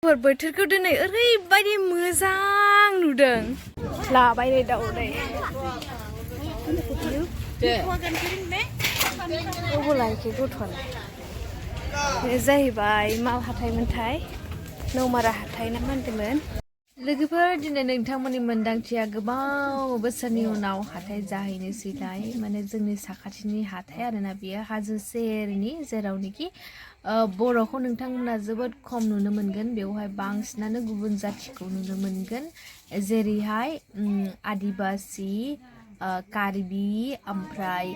बोथोरखौ दिनै ओरैबायदि मोजां नुदों लाबाय नै दाउदै लायखे गथ'आलाय बे जाहैबाय मा हाथायमोनथाय नौमारा हाथाय ना मा होनदोंमोन लोगोफोर दिनै नोंथांमोननि मोनदांथिया गोबाव बोसोरनि उनाव हाथाय जाहैनोसैलाय माने जोंनि साखाथिनि हाथाय आरोना बियो हाजो सेरनि जेरावनोखि बर'खौ नोंथांमोना जोबोद खम नुनो मोनगोन बेवहाय बांसिनानो गुबुन जाथिखौ नुनो मोनगोन जेरैहाय आदिबासि कार्बि ओमफ्राय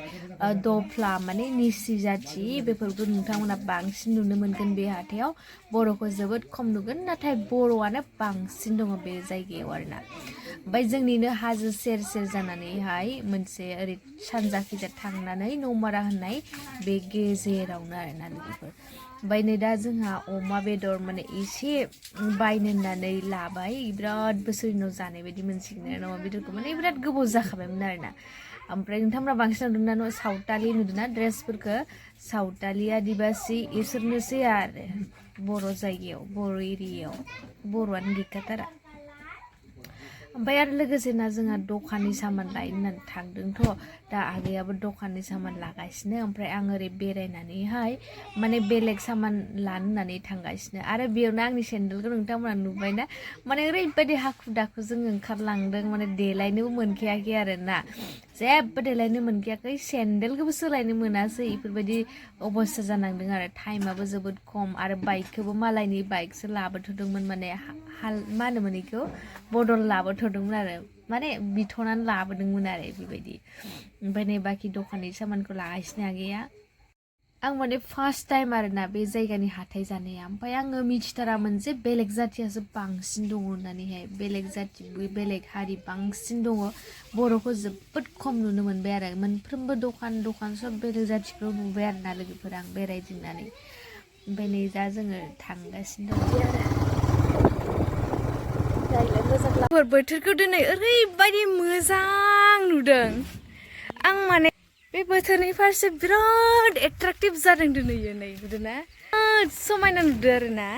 दफ्ला माने निसि जाथि बेफोरखौ नोंथांमोना बांसिन नुनो मोनगोन बे हाथायाव बर'खौ जोबोद खम नुगोन नाथाय बर'आनो बांसिन दङ बे जायगायाव आरोना ओमफ्राय जोंनिनो हाजो सेर सेर जानानैहाय मोनसे ओरै सानजाखिजा थांनानै नौमारा होननाय बे गेजेरावनो आरोना लोगोफोर ओमफ्राय नै दा जोंहा अमा बेदर माने एसे बायनो होननानै लाबाय बिराद बोसोरनि उनाव जानाय बायदि मोनसिगोन आरो अमा बेदरखौ माने बिराद गोबाव जाखाबायमोन आरोना ओमफ्राय नोंथांमोना बांसिन नुदों ना सावतालि नुदोंना ड्रेसफोरखौ सावतालि आदिबासि इसोरनोसै आरो बर' जायगायाव बर' एरियायाव बर'आनो गैखाथारा ओमफ्राय आरो लोगोसेना जोंहा दखाननि सामान लायनो होननानै थांदोंथ' दा आगैयाबो दखाननि सामान लागासिनो ओमफ्राय आं ओरै बेरायनानैहाय माने बेलेग सामान लानो होननानै थांगासिनो आरो बेयावनो आंनि सेन्देलखौ नोंथांमोना नुबायना माने ओरैबायदि हाखु दाखु जों ओंखारलांदों माने देलायनोबो मोनखायाखै आरोना जेबो देलायनो मोनखायाखै सेन्देलखौबो सोलायनो मोनासै बेफोरबायदि अबस्था जानांदों आरो टाइमाबो जोबोद खम आरो बाइकखौबो मालायनि बाइकसो लाबोथ'दोंमोन माने मा होनोमोन बेखौ बदल लाबोथ'दोंमोन आरो माने बिथ'नानै लाबोदोंमोन आरो बेबायदि ओमफ्राय नै बाखि दखाननि सामानखौ लागासिनो आगैया आं माने फार्स्ट टाइम आरोना बे जायगानि हाथाय जानाया ओमफ्राय आङो मिथिथारामोन जे बेलेग जाथियासो बांसिन दङ होननानैहाय बेलेग जाथि बेलेग हारि बांसिन दङ बर'खौ जोबोद खम नुनो मोनबाय आरो मोनफ्रोमबो दखान सब बेलेग जाथिखौ नुबाय आरोना लोगोफोर आं बेरायदिंनानै ओमफ्राय नै दा जोङो थांगासिनो दं बोथोरखौ दिनै ओरैबायदि मोजां नुदों आं माने बे बोथोरनि फारसे बिराद एट्राक्टिभ जादों दिनै नै नुदोंना बिराद समायना नुदों आरोना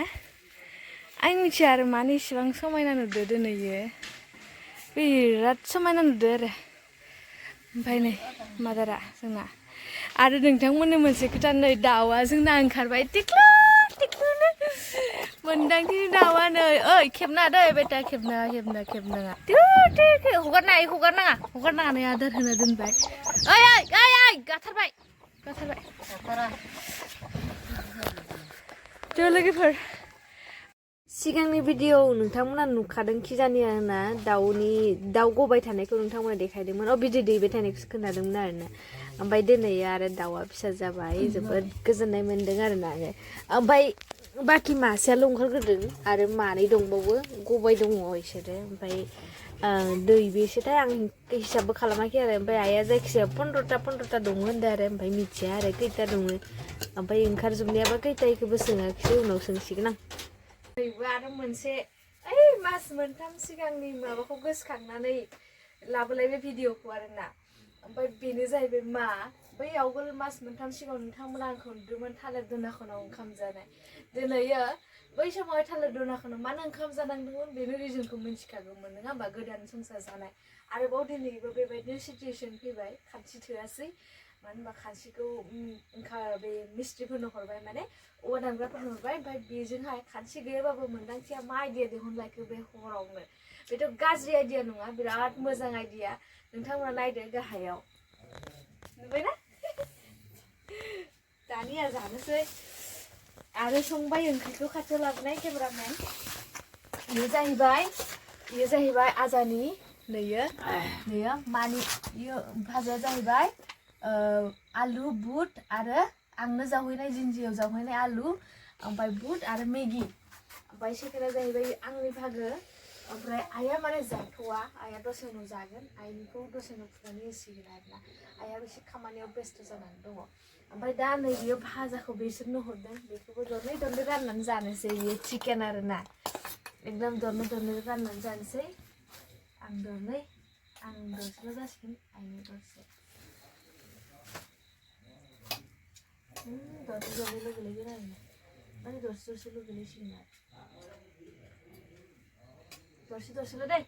आं मिथिया आरो मानो इसेबां समायना नुदों दिनैयो बिराद समायना नुदों आरो ओमफ्राय नै मादारा जोंना आरो नोंथांमोननो मोनसे खोथा नै दाउआ जोंना ओंखारबाय टिक्लु टिक्लुनो मोनदांथिनि दाउआ नै ओइ खेबनाङा दै बेटा खेबनाङा हगारनाङा नै आदार होना दोनबाय ओइ गाथारबाय थ' लोगोफोर सिगांनि भिडिअ नोंथांमोना नुखादों खिजानि आरोना दाउ गबाय थानायखौ नोंथांमोना देखायदोंमोन बिदै दैबाय थानायखौसो खोनादोंमोन आरोना ओमफ्राय दिनै आरो दाउआ फिसा जाबाय जोबोद गोजोननाय मोन्दों आरोना आङो ओमफ्राय बाखि मासेयाल' ओंखारग्रोदों आरो मानै दंबावो गबाय दङ बिसोरो ओमफ्राय दैबेसेथाय आं हिसाबबो खालामाखै आरो ओमफ्राय आइया जायखिजाया 15ता दङ होनदों आरो ओमफ्राय मिथिया आरो खैथा दङ ओमफ्राय ओंखारजोबनायाबा खैथा बेखौबो सोङाखिसै उनाव सोंसिगोन आं आरो मोनसे मास मोनथाम सिगांनि माबाखौ गोसोखांनानै लाबोलायबाय भिडिअखौ आरोना ओमफ्राय बेनो जाहैबाय मा बै आवगोल मास मोनथाम सिगाङाव नोंथांमोना आंखौ नुदोंमोन थालिर दनाखनाव ओंखाम जानाय दिनैयो बै समाव थालिर दनाखनाव मानो ओंखाम जानांदोंमोन बेनि रिजनखौ मिथिखागौमोन नङा होमबा गोदान संसार जानाय आरोबाव दिनैबो बेबायदिनो सिटुवेसन फैबाय खानसि थोआसै मानो होनबा खानसिखौ बे मिस्ट्रिफोरनो हरबाय माने औवा दानग्राफोरनो हरबाय ओमफ्राय बेजोंहाय खानसि गैयाबाबो मोनदांथिया मा आइडिया दिहुनलायखो बे हरावनो बेथ' गाज्रि आइडिया नङा बिराद मोजां आइडिया नोंथांमोना नायदो गाहायाव नुबायना दानिया जानोसै आरो संबाय ओंख्रिखौ खाथियाव लाबोनाय केमेरामेन बेयो जाहैबाय आजानि नैयो मानि भाजाया जाहैबाय आलु बुट आरो आंनो जावहैनाय जिन्जियाव जावहैनाय आलु ओमफ्राय बुट आरो मेगि ओमफ्राय सेकेन्डआ जाहैबाय आंनि भागो ओमफ्राय आइया माने जाथ'वा आइया दसे उनाव जागोन आइनिखौ दसे उनाव फुनानै होसिगोन आरोना आइया एसे खामानियाव बेस्थ' जानानै दङ ओमफ्राय दा नै बियो भाजाखौ बिसोरनो हरदों बेखौबो दरनै राननानै जानोसै बियो चिकेन आरोना एकदम दरनै राननानै जानोसै आं दरसेल' जासिगोन आइनो दरसे दरसेल' गोलैगोन आरो माने दरसेल' गोलैसिगोन आरो दरसे दे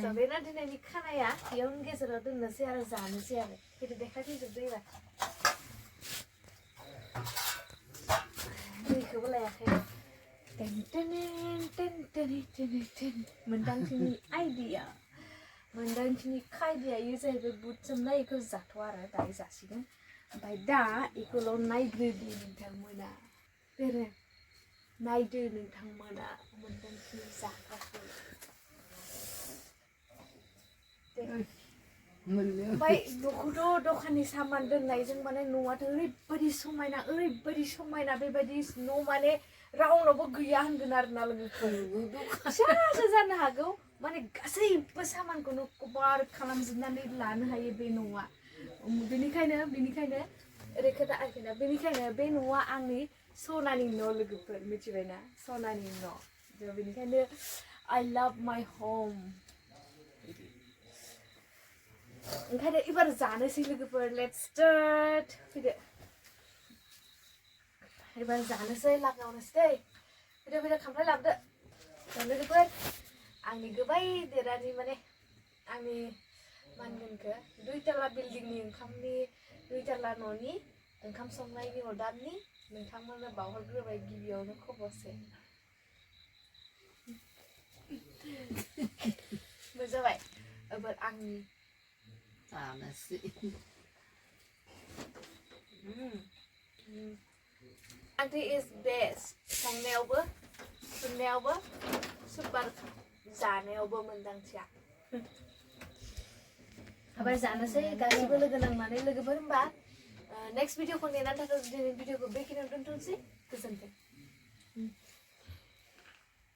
जाबायना दिनैनि खानाया बेयावनो गेजेराव दोननोसै आरो जानोसै आरो फैदो देखायफैजोबदो एबार दैखौबो लायाखै मोनदांथिनि आइडिया मोनदांथिनि खायदाया इयो जाहैबाय बुट सोमनाय बेखौ जाथ'आ आरो दायो जासिगोन ओमफ्राय दा बेखौल' नायग्रोदो नोंथांमोना बेरे नायदो नोंथांमोना मोनदांथिनि जाग्राखौ ओमफ्राय न'खौथ' दखाननि सामान दोननायजों माने न'आथ' ओरैबायदि समायना बेबायदि न' माने रावनावबो गैया होनगोन आरोना लोगोफोर फिसासो जानो हागौ माने गासैबो सामानखौनो कभार खालामजोबनानै लानो हायो बे न'आ बेनिखायनो ओरै खोथा आरोखिना बेनिखायनो बे न'आ आंनि सनानि न' लोगोफोर मिथिबायना सनानि न' बेनिखायनो I love my home ओंखायनो एबार जानोसै लोगोफोर let's start फैदो एबार जानोसै लागावनोसै फैदो खामफ्लाय लाबोदो लोगोफोर आंनि गोबाय देरानि माने आंनि मानगोनखौ 2 ताला बिल्डिंनि ओंखामनि 2 ताला न'नि ओंखाम संनायनि अरदाबनि नोंथांमोननो बावहरग्रोबाय गिबियावनो खबरसे मोजाबाय एबार आंनि जानोसै आंनि इज बेस्ट संनायावबो खुरनायावबो सुपार जानायावबो मोनदांथिया एबार जानोसै गासिबो लोगो नांनानै लोगोफोर होनबा नेक्स्ट भिडिअखौ नेनानै थाथों दिनै भिडिअखौ बेखिनियाव दोनथ'नोसै गोजोन्थों